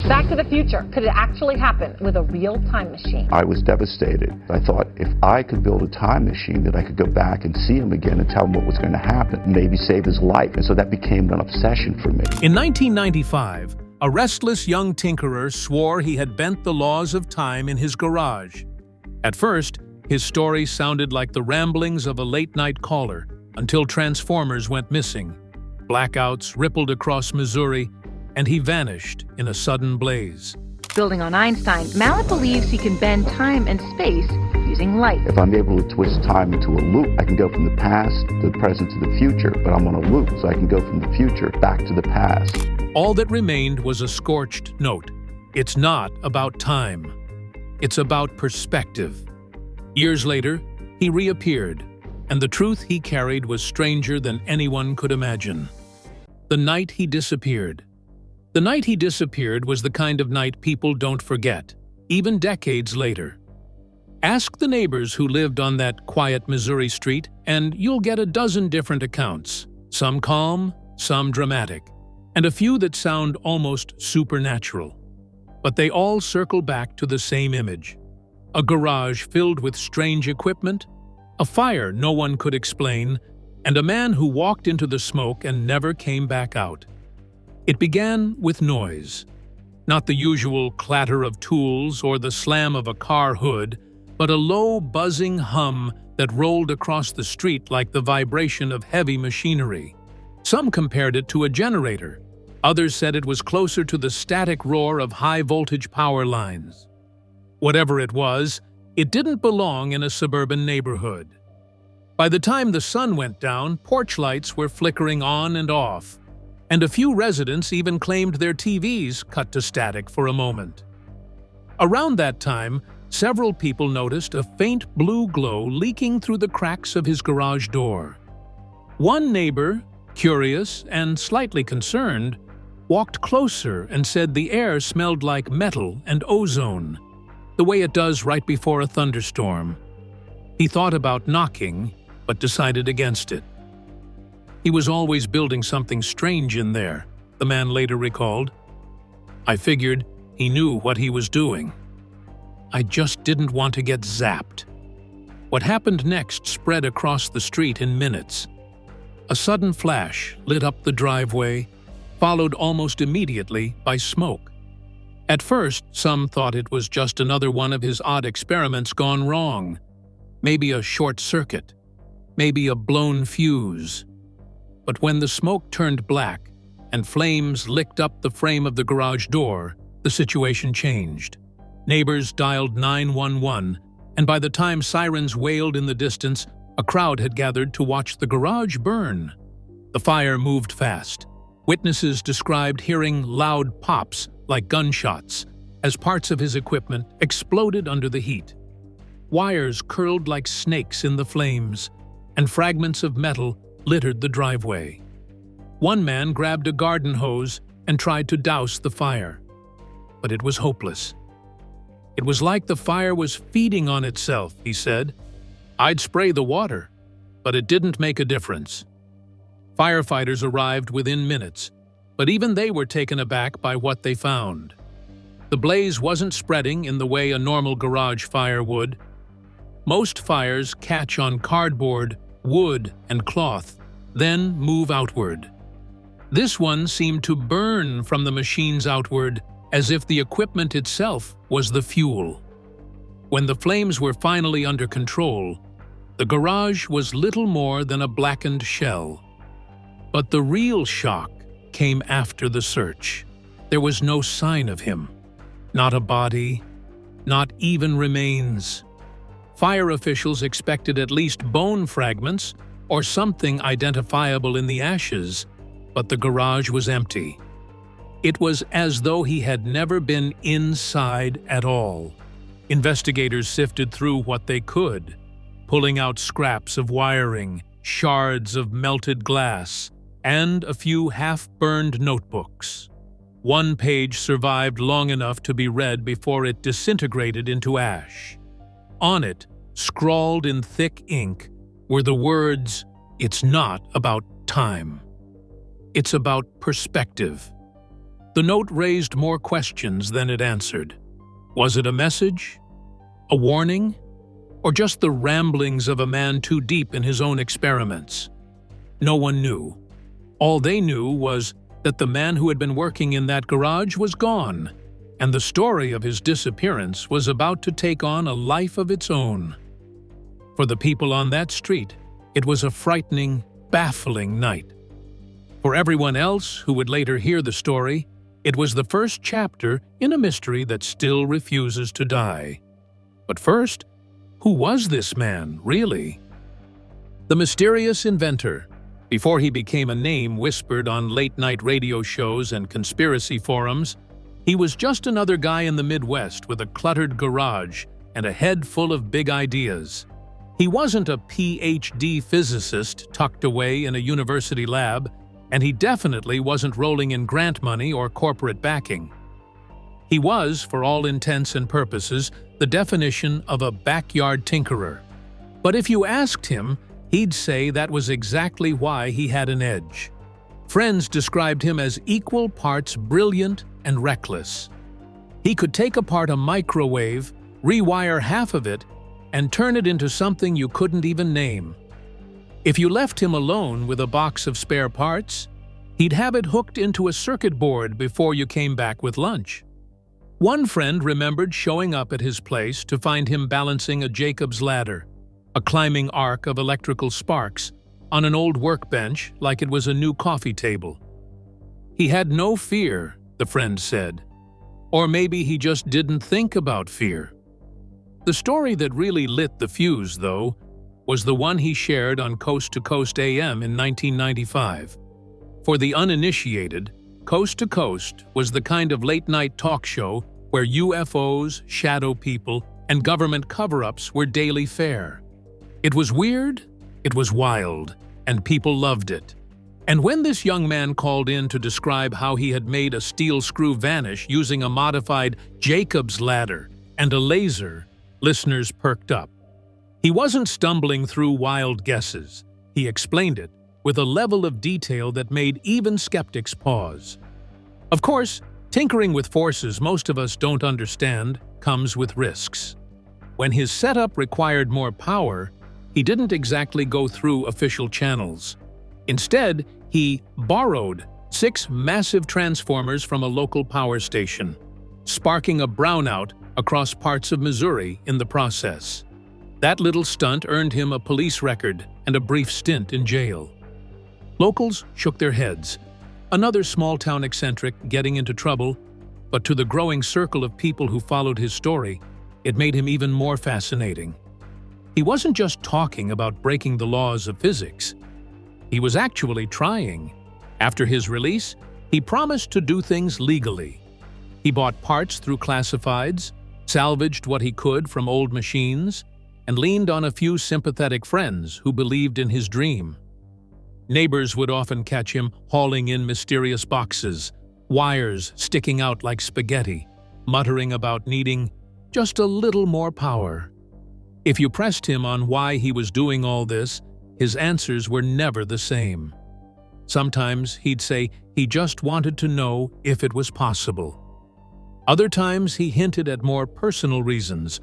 Back to the Future. Could it actually happen with a real time machine? I was devastated. I thought if I could build a time machine that I could go back and see him again and tell him what was going to happen, maybe save his life. And so that became an obsession for me. In 1995, a restless young tinkerer swore he had bent the laws of time in his garage. At first, his story sounded like the ramblings of a late-night caller until transformers went missing. Blackouts rippled across Missouri, and he vanished in a sudden blaze. Building on Einstein, Mallett believes he can bend time and space using light. If I'm able to twist time into a loop, I can go from the past to the present to the future, but I'm on a loop, so I can go from the future back to the past. All that remained was a scorched note. It's not about time. It's about perspective. Years later, he reappeared, and the truth he carried was stranger than anyone could imagine. The night he disappeared. The night he disappeared was the kind of night people don't forget, even decades later. Ask the neighbors who lived on that quiet Missouri street, and you'll get a dozen different accounts, some calm, some dramatic, and a few that sound almost supernatural. But they all circle back to the same image: a garage filled with strange equipment, a fire no one could explain, and a man who walked into the smoke and never came back out. It began with noise. Not the usual clatter of tools or the slam of a car hood, but a low, buzzing hum that rolled across the street like the vibration of heavy machinery. Some compared it to a generator. Others said it was closer to the static roar of high-voltage power lines. Whatever it was, it didn't belong in a suburban neighborhood. By the time the sun went down, porch lights were flickering on and off, and a few residents even claimed their TVs cut to static for a moment. Around that time, several people noticed a faint blue glow leaking through the cracks of his garage door. One neighbor, curious and slightly concerned, walked closer and said the air smelled like metal and ozone, the way it does right before a thunderstorm. He thought about knocking, but decided against it. He was always building something strange in there, the man later recalled. I figured he knew what he was doing. I just didn't want to get zapped. What happened next spread across the street in minutes. A sudden flash lit up the driveway, followed almost immediately by smoke. At first, some thought it was just another one of his odd experiments gone wrong. Maybe a short circuit, maybe a blown fuse. But when the smoke turned black and flames licked up the frame of the garage door, the situation changed. Neighbors dialed 911, and by the time sirens wailed in the distance, a crowd had gathered to watch the garage burn. The fire moved fast. Witnesses described hearing loud pops like gunshots as parts of his equipment exploded under the heat. Wires curled like snakes in the flames, and fragments of metal littered the driveway. One man grabbed a garden hose and tried to douse the fire, but it was hopeless. It was like the fire was feeding on itself, he said. I'd spray the water, but it didn't make a difference. Firefighters arrived within minutes, but even they were taken aback by what they found. The blaze wasn't spreading in the way a normal garage fire would. Most fires catch on cardboard, wood, and cloth, then move outward. This one seemed to burn from the machines outward, as if the equipment itself was the fuel. When the flames were finally under control, the garage was little more than a blackened shell. But the real shock came after the search. There was no sign of him. Not a body, not even remains. Fire officials expected at least bone fragments or something identifiable in the ashes, but the garage was empty. It was as though he had never been inside at all. Investigators sifted through what they could, pulling out scraps of wiring, shards of melted glass, and a few half-burned notebooks. One page survived long enough to be read before it disintegrated into ash. On it, scrawled in thick ink, were the words, "It's not about time. It's about perspective." The note raised more questions than it answered. Was it a message? A warning? Or just the ramblings of a man too deep in his own experiments? No one knew. All they knew was that the man who had been working in that garage was gone, and the story of his disappearance was about to take on a life of its own. For the people on that street, it was a frightening, baffling night. For everyone else who would later hear the story, it was the first chapter in a mystery that still refuses to die. But first, who was this man, really? The mysterious inventor. Before he became a name whispered on late-night radio shows and conspiracy forums, he was just another guy in the Midwest with a cluttered garage and a head full of big ideas. He wasn't a PhD physicist tucked away in a university lab, and he definitely wasn't rolling in grant money or corporate backing. He was, for all intents and purposes, the definition of a backyard tinkerer. But if you asked him, he'd say that was exactly why he had an edge. Friends described him as equal parts brilliant and reckless. He could take apart a microwave, rewire half of it, and turn it into something you couldn't even name. If you left him alone with a box of spare parts, he'd have it hooked into a circuit board before you came back with lunch. One friend remembered showing up at his place to find him balancing a Jacob's ladder, a climbing arc of electrical sparks, on an old workbench like it was a new coffee table. He had no fear, the friend said. Or maybe he just didn't think about fear. The story that really lit the fuse, though, was the one he shared on Coast to Coast AM in 1995. For the uninitiated, Coast to Coast was the kind of late-night talk show where UFOs, shadow people, and government cover-ups were daily fare. It was weird, it was wild, and people loved it. And when this young man called in to describe how he had made a steel screw vanish using a modified Jacob's ladder and a laser, listeners perked up. He wasn't stumbling through wild guesses. He explained it with a level of detail that made even skeptics pause. Of course, tinkering with forces most of us don't understand comes with risks. When his setup required more power, he didn't exactly go through official channels. Instead, he borrowed 6 massive transformers from a local power station, sparking a brownout across parts of Missouri in the process. That little stunt earned him a police record and a brief stint in jail. Locals shook their heads. Another small-town eccentric getting into trouble, but to the growing circle of people who followed his story, it made him even more fascinating. He wasn't just talking about breaking the laws of physics. He was actually trying. After his release, he promised to do things legally. He bought parts through classifieds, salvaged what he could from old machines, and leaned on a few sympathetic friends who believed in his dream. Neighbors would often catch him hauling in mysterious boxes, wires sticking out like spaghetti, muttering about needing just a little more power. If you pressed him on why he was doing all this, his answers were never the same. Sometimes he'd say he just wanted to know if it was possible. Other times he hinted at more personal reasons,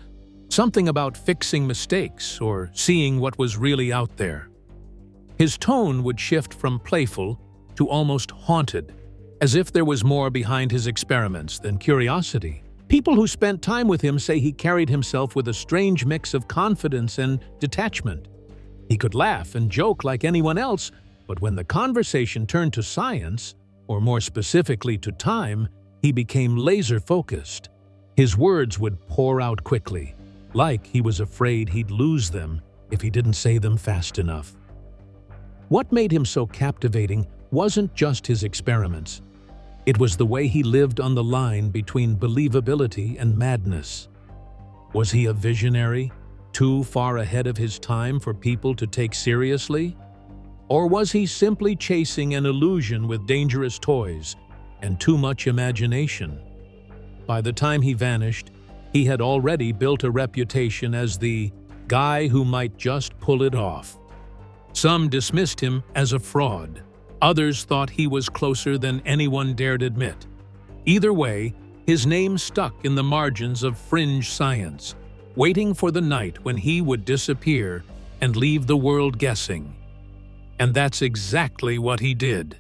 something about fixing mistakes or seeing what was really out there. His tone would shift from playful to almost haunted, as if there was more behind his experiments than curiosity. People who spent time with him say he carried himself with a strange mix of confidence and detachment. He could laugh and joke like anyone else, but when the conversation turned to science, or more specifically to time, he became laser-focused. His words would pour out quickly, like he was afraid he'd lose them if he didn't say them fast enough. What made him so captivating wasn't just his experiments. It was the way he lived on the line between believability and madness. Was he a visionary, too far ahead of his time for people to take seriously? Or was he simply chasing an illusion with dangerous toys and too much imagination? By the time he vanished, he had already built a reputation as the guy who might just pull it off. Some dismissed him as a fraud. Others thought he was closer than anyone dared admit. Either way, his name stuck in the margins of fringe science, waiting for the night when he would disappear and leave the world guessing. And that's exactly what he did.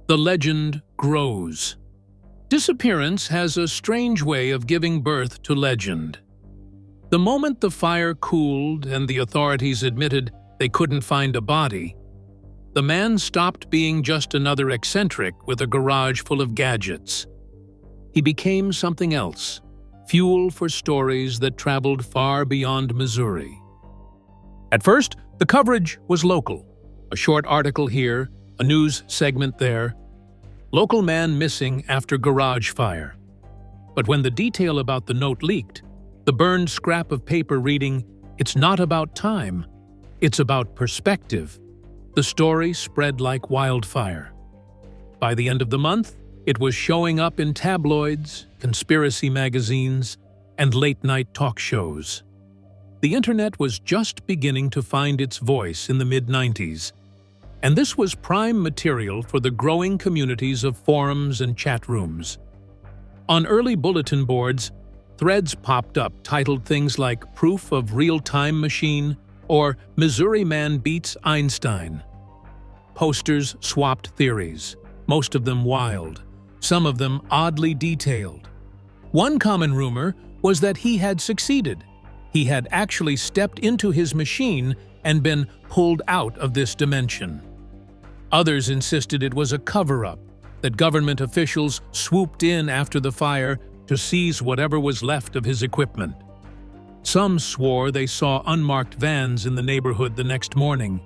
The legend grows. Disappearance has a strange way of giving birth to legend. The moment the fire cooled and the authorities admitted they couldn't find a body, the man stopped being just another eccentric with a garage full of gadgets. He became something else, fuel for stories that traveled far beyond Missouri. At first, the coverage was local. A short article here, a news segment there. Local man missing after garage fire. But when the detail about the note leaked, the burned scrap of paper reading, "It's not about time, it's about perspective," the story spread like wildfire. By the end of the month, it was showing up in tabloids, conspiracy magazines, and late-night talk shows. The internet was just beginning to find its voice in the mid-90s, and this was prime material for the growing communities of forums and chat rooms. On early bulletin boards, threads popped up titled things like "Proof of Real-Time Machine" or "Missouri Man Beats Einstein." Posters swapped theories, most of them wild, some of them oddly detailed. One common rumor was that he had succeeded. He had actually stepped into his machine and been pulled out of this dimension. Others insisted it was a cover-up, that government officials swooped in after the fire to seize whatever was left of his equipment. Some swore they saw unmarked vans in the neighborhood the next morning,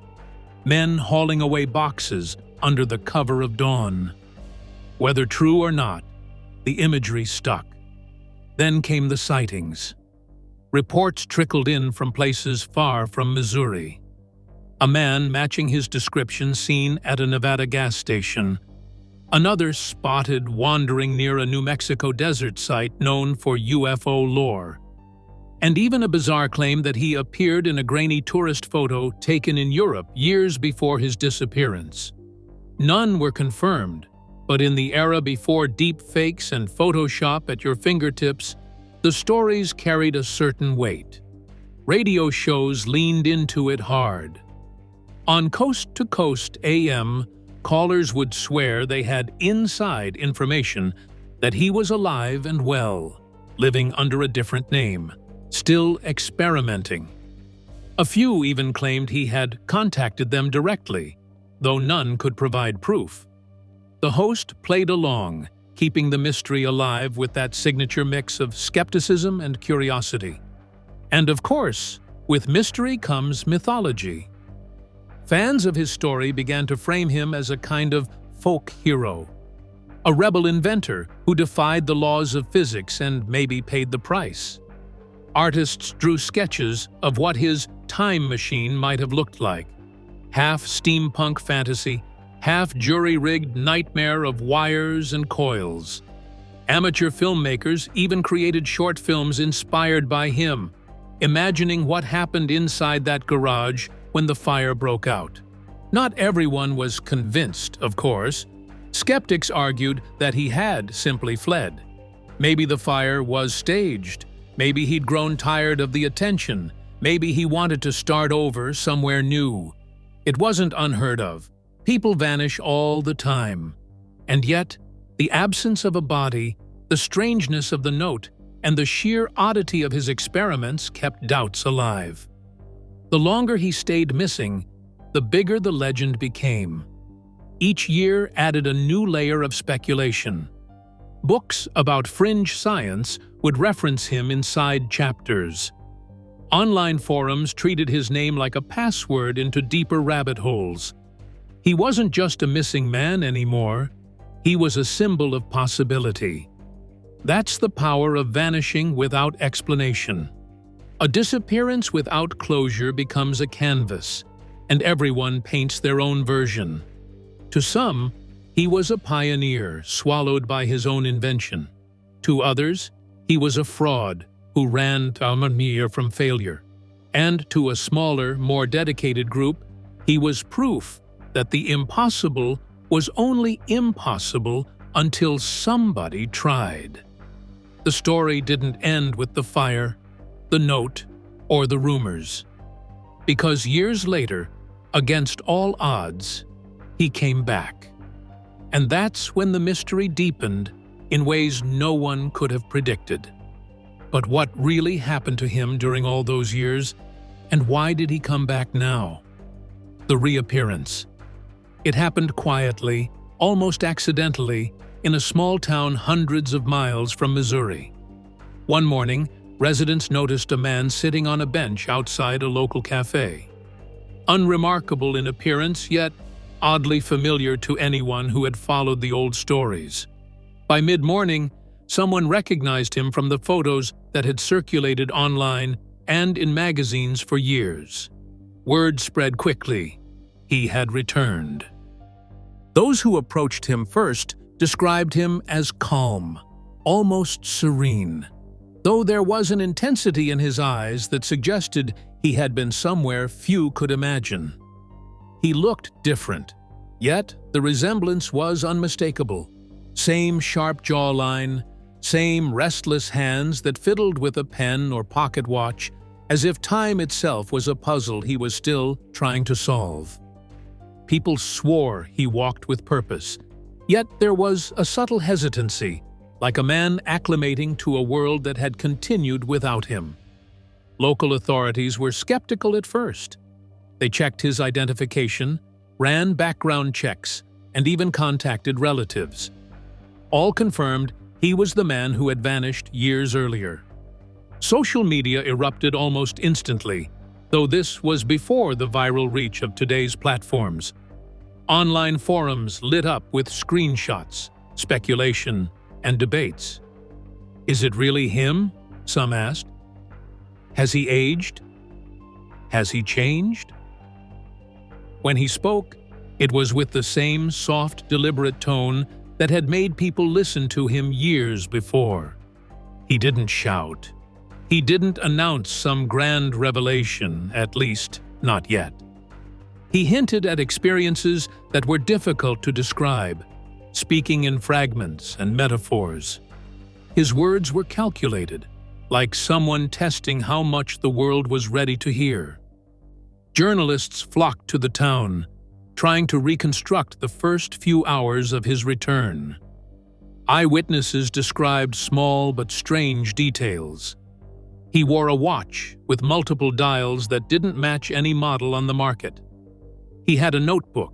men hauling away boxes under the cover of dawn. Whether true or not, the imagery stuck. Then came the sightings. Reports trickled in from places far from Missouri. A man matching his description seen at a Nevada gas station. Another spotted wandering near a New Mexico desert site known for UFO lore. And even a bizarre claim that he appeared in a grainy tourist photo taken in Europe years before his disappearance. None were confirmed, but in the era before deep fakes and Photoshop at your fingertips, the stories carried a certain weight. Radio shows leaned into it hard. On Coast to Coast AM, callers would swear they had inside information that he was alive and well, living under a different name, still experimenting. A few even claimed he had contacted them directly, though none could provide proof. The host played along, keeping the mystery alive with that signature mix of skepticism and curiosity. And of course, with mystery comes mythology. Fans of his story began to frame him as a kind of folk hero, a rebel inventor who defied the laws of physics and maybe paid the price. Artists drew sketches of what his time machine might have looked like, half steampunk fantasy, half jury-rigged nightmare of wires and coils. Amateur filmmakers even created short films inspired by him, imagining what happened inside that garage when the fire broke out. Not everyone was convinced, of course. Skeptics argued that he had simply fled. Maybe the fire was staged. Maybe he'd grown tired of the attention. Maybe he wanted to start over somewhere new. It wasn't unheard of. People vanish all the time. And yet, the absence of a body, the strangeness of the note, and the sheer oddity of his experiments kept doubts alive. The longer he stayed missing, the bigger the legend became. Each year added a new layer of speculation. Books about fringe science would reference him in side chapters. Online forums treated his name like a password into deeper rabbit holes. He wasn't just a missing man anymore. He was a symbol of possibility. That's the power of vanishing without explanation. A disappearance without closure becomes a canvas, and everyone paints their own version. To some, he was a pioneer swallowed by his own invention. To others, he was a fraud who ran from failure. And to a smaller, more dedicated group, he was proof that the impossible was only impossible until somebody tried. The story didn't end with the fire, the note, or the rumors. Because years later, against all odds, he came back. And that's when the mystery deepened in ways no one could have predicted. But what really happened to him during all those years, and why did he come back now? The reappearance. It happened quietly, almost accidentally, in a small town hundreds of miles from Missouri. One morning, residents noticed a man sitting on a bench outside a local cafe. Unremarkable in appearance, yet oddly familiar to anyone who had followed the old stories. By mid-morning, someone recognized him from the photos that had circulated online and in magazines for years. Word spread quickly. He had returned. Those who approached him first described him as calm, almost serene, though there was an intensity in his eyes that suggested he had been somewhere few could imagine. He looked different, yet the resemblance was unmistakable. Same sharp jawline, same restless hands that fiddled with a pen or pocket watch, as if time itself was a puzzle he was still trying to solve. People swore he walked with purpose, yet there was a subtle hesitancy, like a man acclimating to a world that had continued without him. Local authorities were skeptical at first. They checked his identification, ran background checks, and even contacted relatives. All confirmed he was the man who had vanished years earlier. Social media erupted almost instantly, though this was before the viral reach of today's platforms. Online forums lit up with screenshots, speculation, and debates. Is it really him? Some asked. Has he aged? Has he changed? When he spoke, it was with the same soft, deliberate tone that had made people listen to him years before. He didn't shout. He didn't announce some grand revelation, at least not yet. He hinted at experiences that were difficult to describe, speaking in fragments and metaphors. His words were calculated, like someone testing how much the world was ready to hear. Journalists flocked to the town, trying to reconstruct the first few hours of his return. Eyewitnesses described small but strange details. He wore a watch with multiple dials that didn't match any model on the market. He had a notebook,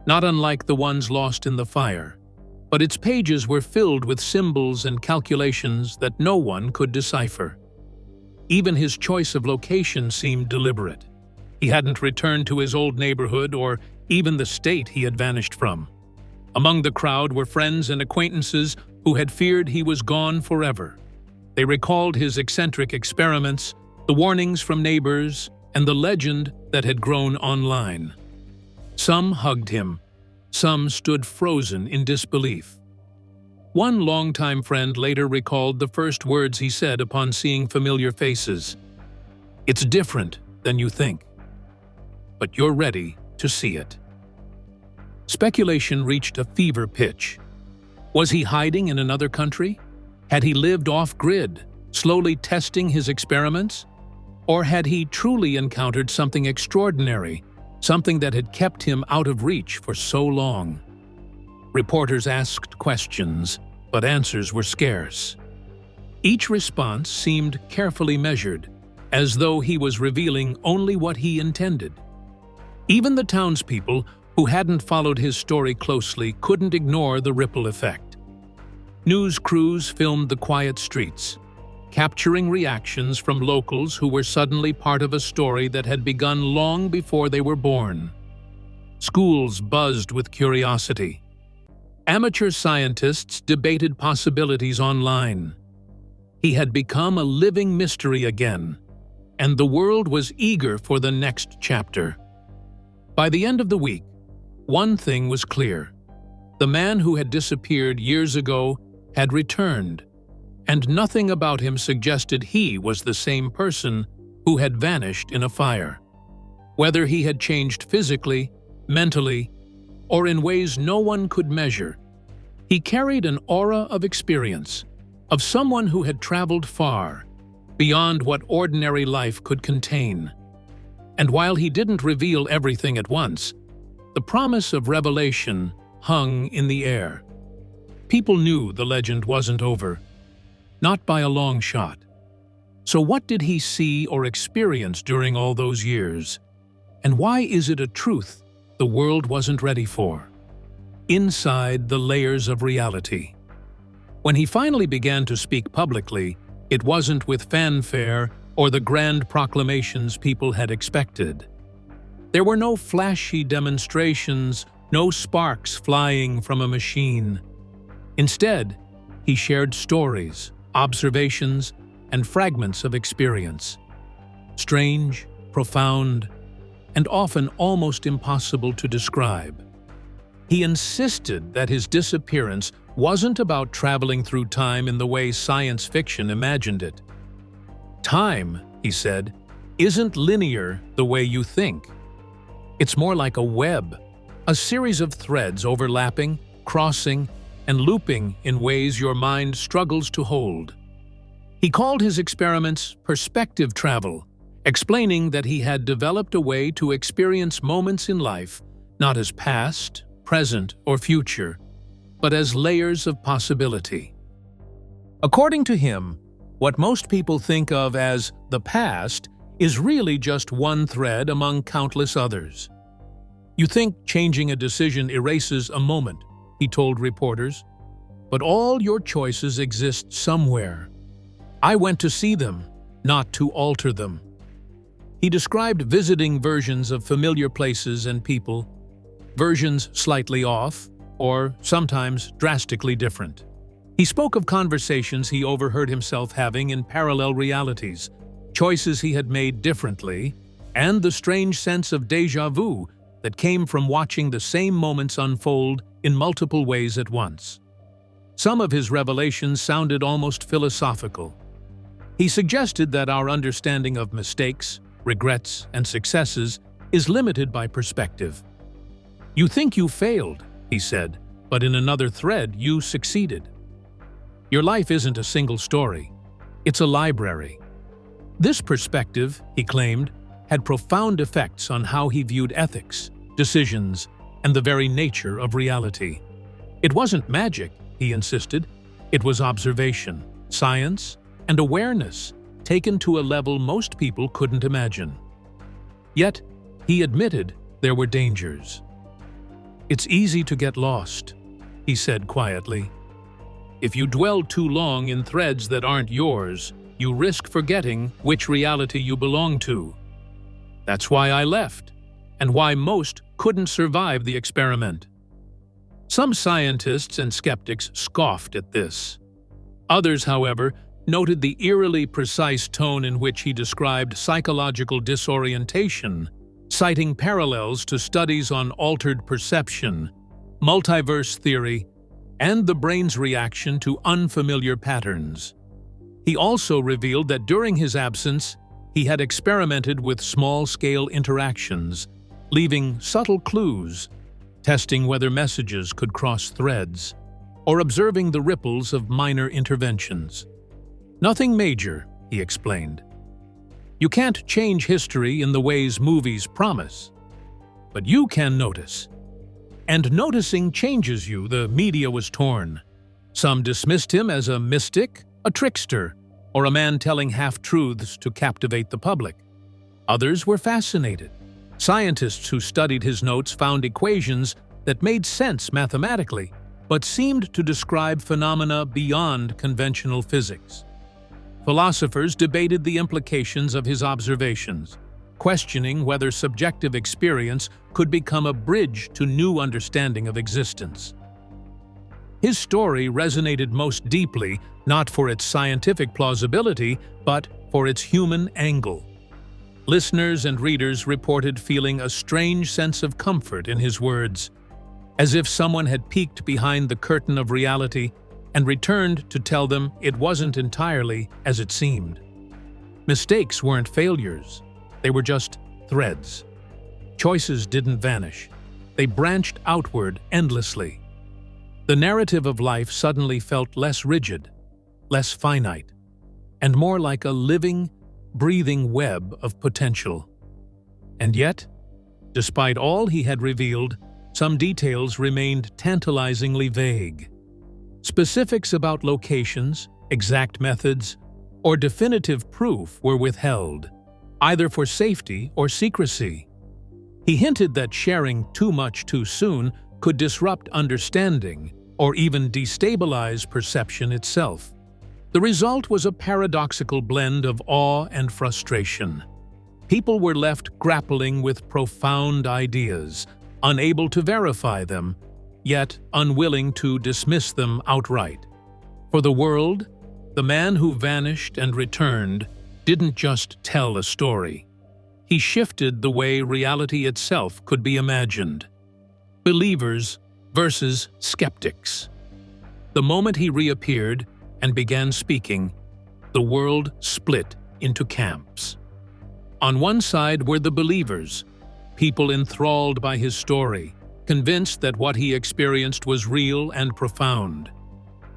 not unlike the ones lost in the fire, but its pages were filled with symbols and calculations that no one could decipher. Even his choice of location seemed deliberate. He hadn't returned to his old neighborhood or even the state he had vanished from. Among the crowd were friends and acquaintances who had feared he was gone forever. They recalled his eccentric experiments, the warnings from neighbors, and the legend that had grown online. Some hugged him. Some stood frozen in disbelief. One longtime friend later recalled the first words he said upon seeing familiar faces. "It's different than you think, but you're ready to see it." Speculation reached a fever pitch. Was he hiding in another country? Had he lived off-grid, slowly testing his experiments? Or had he truly encountered something extraordinary, something that had kept him out of reach for so long? Reporters asked questions, but answers were scarce. Each response seemed carefully measured, as though he was revealing only what he intended. Even the townspeople, who hadn't followed his story closely, couldn't ignore the ripple effect. News crews filmed the quiet streets, capturing reactions from locals who were suddenly part of a story that had begun long before they were born. Schools buzzed with curiosity. Amateur scientists debated possibilities online. He had become a living mystery again, and the world was eager for the next chapter. By the end of the week, one thing was clear. The man who had disappeared years ago had returned, and nothing about him suggested he was the same person who had vanished in a fire. Whether he had changed physically, mentally, or in ways no one could measure, He carried an aura of experience, of someone who had traveled far, beyond what ordinary life could contain. And while he didn't reveal everything at once, the promise of revelation hung in the air. People knew the legend wasn't over, not by a long shot. So what did he see or experience during all those years? And why is it a truth the world wasn't ready for? Inside the layers of reality. When he finally began to speak publicly, it wasn't with fanfare or the grand proclamations people had expected. There were no flashy demonstrations, no sparks flying from a machine. Instead, he shared stories, observations, and fragments of experience. Strange, profound, and often almost impossible to describe. He insisted that his disappearance wasn't about traveling through time in the way science fiction imagined it. Time, he said, isn't linear the way you think. It's more like a web, a series of threads overlapping, crossing, and looping in ways your mind struggles to hold. He called his experiments perspective travel, explaining that he had developed a way to experience moments in life not as past, present, or future, but as layers of possibility. According to him, what most people think of as the past is really just one thread among countless others. You think changing a decision erases a moment, he told reporters, but all your choices exist somewhere. I went to see them, not to alter them. He described visiting versions of familiar places and people, versions slightly off, or sometimes drastically different. He spoke of conversations he overheard himself having in parallel realities, choices he had made differently, and the strange sense of déjà vu that came from watching the same moments unfold in multiple ways at once. Some of his revelations sounded almost philosophical. He suggested that our understanding of mistakes, regrets, and successes is limited by perspective. You think you failed, he said, but in another thread you succeeded. Your life isn't a single story. It's a library. This perspective, he claimed, had profound effects on how he viewed ethics, decisions, and the very nature of reality. It wasn't magic, he insisted. It was observation, science, and awareness taken to a level most people couldn't imagine. Yet, he admitted there were dangers. It's easy to get lost, he said quietly. If you dwell too long in threads that aren't yours, you risk forgetting which reality you belong to. That's why I left, and why most couldn't survive the experiment. Some scientists and skeptics scoffed at this. Others, however, noted the eerily precise tone in which he described psychological disorientation, citing parallels to studies on altered perception, multiverse theory, and the brain's reaction to unfamiliar patterns. He also revealed that during his absence, he had experimented with small-scale interactions, leaving subtle clues, testing whether messages could cross threads, or observing the ripples of minor interventions. Nothing major, he explained. You can't change history in the ways movies promise, but you can notice. And noticing changes you, the media was torn. Some dismissed him as a mystic, a trickster, or a man telling half-truths to captivate the public. Others were fascinated. Scientists who studied his notes found equations that made sense mathematically, but seemed to describe phenomena beyond conventional physics. Philosophers debated the implications of his observations, questioning whether subjective experience could become a bridge to new understanding of existence. His story resonated most deeply, not for its scientific plausibility, but for its human angle. Listeners and readers reported feeling a strange sense of comfort in his words, as if someone had peeked behind the curtain of reality and returned to tell them it wasn't entirely as it seemed. Mistakes weren't failures. They were just threads. Choices didn't vanish. They branched outward endlessly. The narrative of life suddenly felt less rigid, less finite, and more like a living, breathing web of potential. And yet, despite all he had revealed, some details remained tantalizingly vague. Specifics about locations, exact methods, or definitive proof were withheld, either for safety or secrecy. He hinted that sharing too much too soon could disrupt understanding or even destabilize perception itself. The result was a paradoxical blend of awe and frustration. People were left grappling with profound ideas, unable to verify them, yet unwilling to dismiss them outright. For the world, the man who vanished and returned didn't just tell a story. He shifted the way reality itself could be imagined. Believers versus skeptics. The moment he reappeared and began speaking, the world split into camps. On one side were the believers, people enthralled by his story, convinced that what he experienced was real and profound.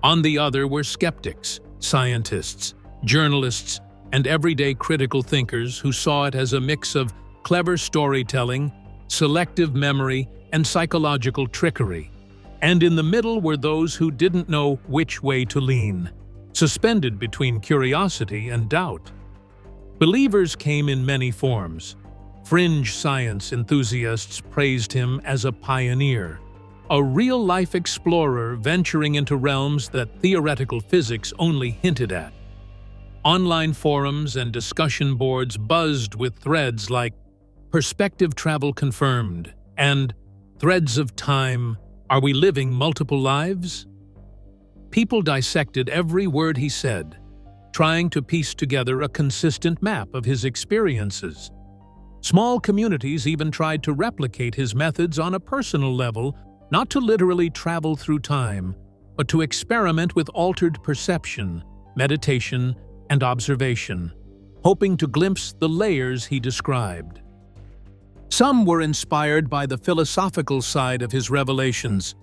On the other were skeptics, scientists, journalists, and everyday critical thinkers who saw it as a mix of clever storytelling, selective memory, and psychological trickery. And in the middle were those who didn't know which way to lean, suspended between curiosity and doubt. Believers came in many forms. Fringe science enthusiasts praised him as a pioneer, a real-life explorer venturing into realms that theoretical physics only hinted at. Online forums and discussion boards buzzed with threads like "Perspective travel confirmed" and "Threads of time, are we living multiple lives?" People dissected every word he said, trying to piece together a consistent map of his experiences. Small communities even tried to replicate his methods on a personal level, not to literally travel through time, but to experiment with altered perception, meditation, and observation, hoping to glimpse the layers he described. Some were inspired by the philosophical side of his revelations.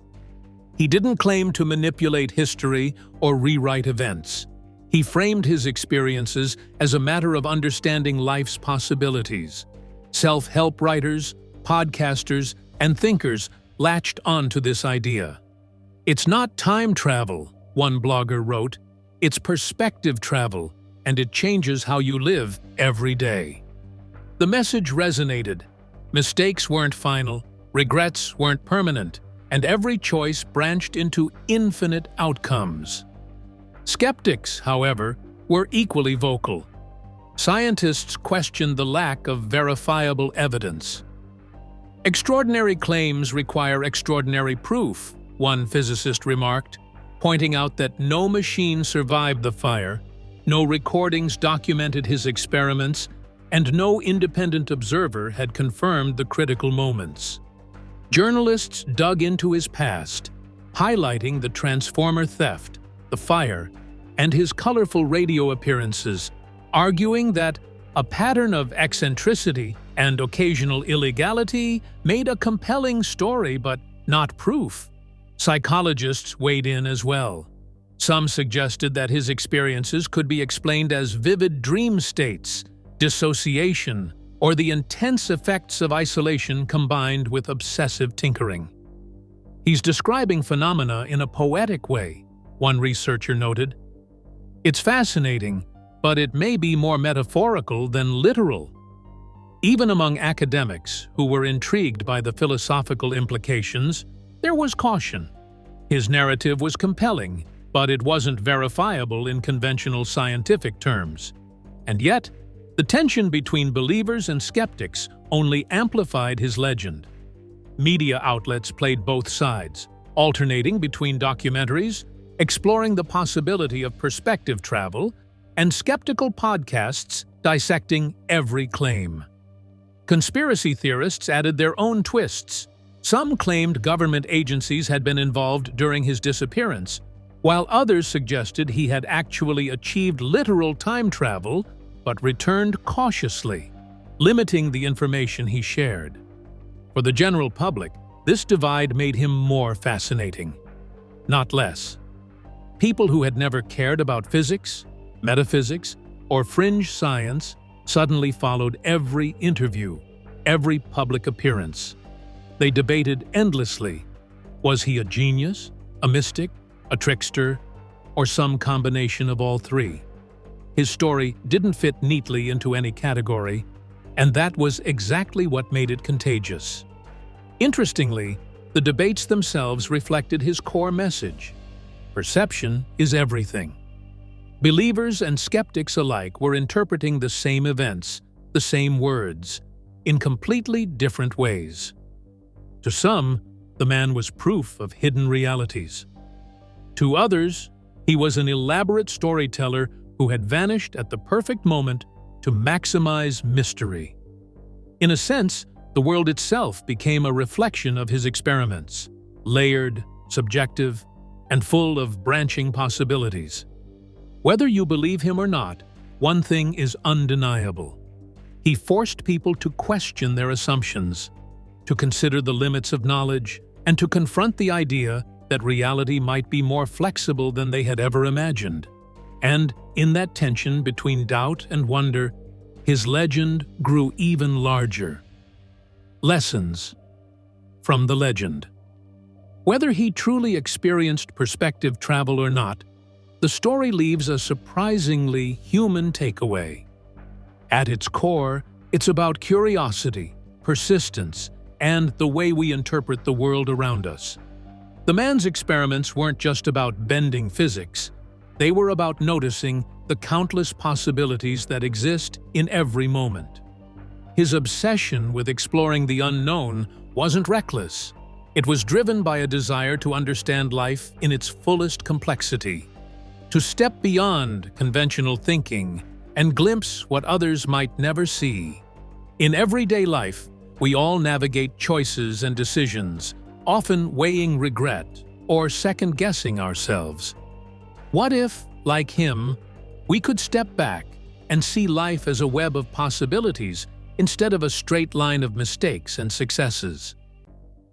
He didn't claim to manipulate history or rewrite events. He framed his experiences as a matter of understanding life's possibilities. Self-help writers, podcasters, and thinkers latched onto this idea. "It's not time travel," one blogger wrote, "it's perspective travel, and it changes how you live every day." The message resonated. Mistakes weren't final, regrets weren't permanent, and every choice branched into infinite outcomes. Skeptics, however, were equally vocal. Scientists questioned the lack of verifiable evidence. "Extraordinary claims require extraordinary proof," one physicist remarked, pointing out that no machine survived the fire, no recordings documented his experiments, and no independent observer had confirmed the critical moments. Journalists dug into his past, highlighting the transformer theft, the fire, and his colorful radio appearances, arguing that a pattern of eccentricity and occasional illegality made a compelling story but not proof. Psychologists weighed in as well. Some suggested that his experiences could be explained as vivid dream states, dissociation, or the intense effects of isolation combined with obsessive tinkering. "He's describing phenomena in a poetic way," one researcher noted. "It's fascinating, but it may be more metaphorical than literal." Even among academics who were intrigued by the philosophical implications, there was caution. His narrative was compelling, but it wasn't verifiable in conventional scientific terms. And yet, the tension between believers and skeptics only amplified his legend. Media outlets played both sides, alternating between documentaries, exploring the possibility of perspective travel, and skeptical podcasts dissecting every claim. Conspiracy theorists added their own twists. Some claimed government agencies had been involved during his disappearance, while others suggested he had actually achieved literal time travel but returned cautiously, limiting the information he shared. For the general public, this divide made him more fascinating. not less. People who had never cared about physics, metaphysics, or fringe science suddenly followed every interview, every public appearance. They debated endlessly. Was he a genius, a mystic, a trickster, or some combination of all three? His story didn't fit neatly into any category, and that was exactly what made it contagious. Interestingly, the debates themselves reflected his core message. Perception is everything. Believers and skeptics alike were interpreting the same events, the same words, in completely different ways. To some, the man was proof of hidden realities. To others, he was an elaborate storyteller who had vanished at the perfect moment to maximize mystery. In a sense, the world itself became a reflection of his experiments, layered, subjective, and full of branching possibilities. Whether you believe him or not, one thing is undeniable. He forced people to question their assumptions, to consider the limits of knowledge, and to confront the idea that reality might be more flexible than they had ever imagined. And in that tension between doubt and wonder, his legend grew even larger. Lessons from the legend. Whether he truly experienced perspective travel or not, the story leaves a surprisingly human takeaway. At its core, it's about curiosity, persistence, and the way we interpret the world around us. The man's experiments weren't just about bending physics. They were about noticing the countless possibilities that exist in every moment. His obsession with exploring the unknown wasn't reckless. It was driven by a desire to understand life in its fullest complexity, to step beyond conventional thinking and glimpse what others might never see. In everyday life, we all navigate choices and decisions, often weighing regret or second-guessing ourselves. What if, like him, we could step back and see life as a web of possibilities instead of a straight line of mistakes and successes?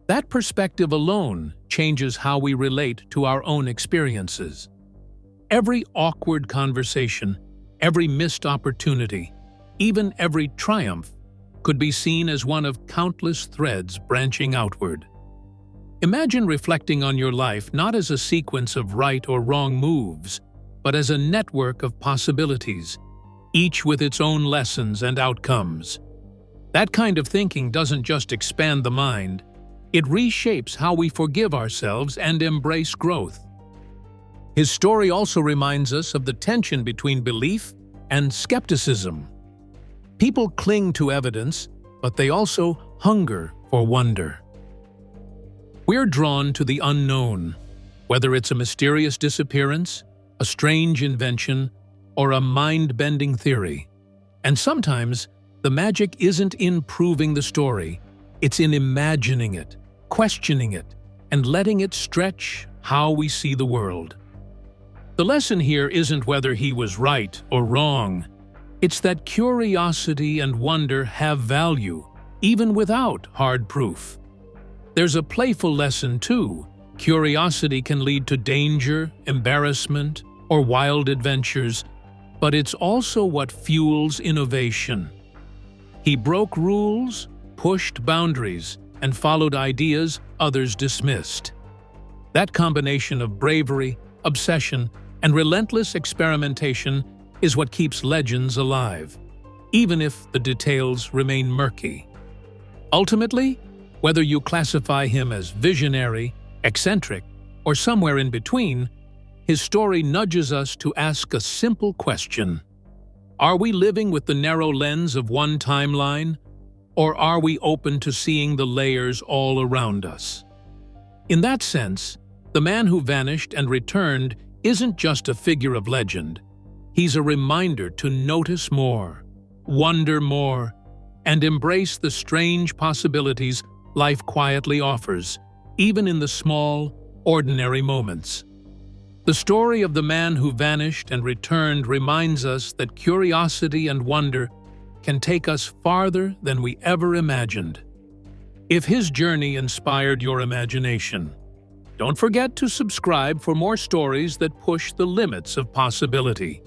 That perspective alone changes how we relate to our own experiences. Every awkward conversation, every missed opportunity, even every triumph, could be seen as one of countless threads branching outward. Imagine reflecting on your life not as a sequence of right or wrong moves, but as a network of possibilities, each with its own lessons and outcomes. That kind of thinking doesn't just expand the mind, it reshapes how we forgive ourselves and embrace growth. His story also reminds us of the tension between belief and skepticism. People cling to evidence, but they also hunger for wonder. We're drawn to the unknown, whether it's a mysterious disappearance, a strange invention, or a mind-bending theory. And sometimes, the magic isn't in proving the story, it's in imagining it, questioning it, and letting it stretch how we see the world. The lesson here isn't whether he was right or wrong. It's that curiosity and wonder have value, even without hard proof. There's a playful lesson too. Curiosity can lead to danger, embarrassment, or wild adventures, but it's also what fuels innovation. He broke rules, pushed boundaries, and followed ideas others dismissed. That combination of bravery, obsession, and relentless experimentation is what keeps legends alive, even if the details remain murky. Ultimately, whether you classify him as visionary, eccentric, or somewhere in between, his story nudges us to ask a simple question. Are we living with the narrow lens of one timeline, or are we open to seeing the layers all around us? In that sense, the man who vanished and returned isn't just a figure of legend. He's a reminder to notice more, wonder more, and embrace the strange possibilities life quietly offers, even in the small, ordinary moments. The story of the man who vanished and returned reminds us that curiosity and wonder can take us farther than we ever imagined. If his journey inspired your imagination, Don't forget to subscribe for more stories that push the limits of possibility.